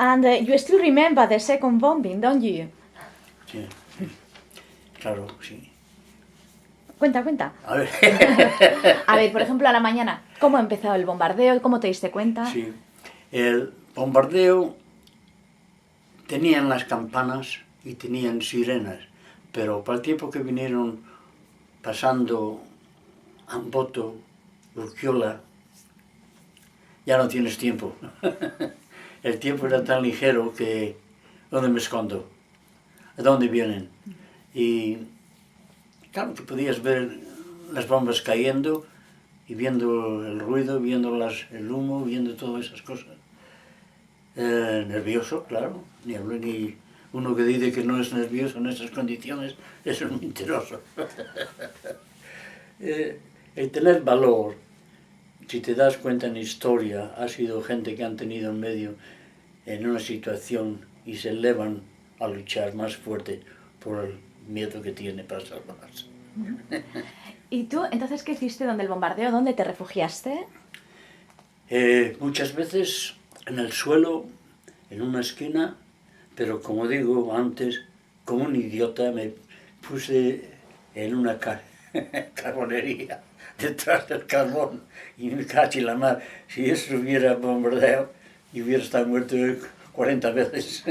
And you still remember the second bombing, don't you? Sí, claro, sí. Cuenta, cuenta. A ver, A ver, por ejemplo, a la mañana, ¿cómo empezó el bombardeo? ¿Cómo te diste cuenta? sí. El bombardeo tenían las campanas y tenían sirenas, pero para el tiempo que vinieron pasando Amboto, Urquiola, ya no tienes tiempo. El tiempo era tan ligero que ¿dónde me escondo? ¿A dónde vienen? Y claro que podías ver las bombas cayendo y viendo el ruido, viendo el humo, viendo todas esas cosas. Nervioso, claro, ni uno que dice que no es nervioso en esas condiciones es un mentiroso. El tener valor, si te das cuenta en historia, ha sido gente que han tenido en medio en una situación y se elevan a luchar más fuerte por el miedo que tiene para salvarse. ¿Y tú, entonces, qué hiciste donde el bombardeo? ¿Dónde te refugiaste? Muchas veces en el suelo, en una esquina, pero como digo antes, como un idiota me puse en una carbonería detrás del carbón y me caché la mar. Si eso hubiera bombardeado, yo hubiera estado muerto 40 veces.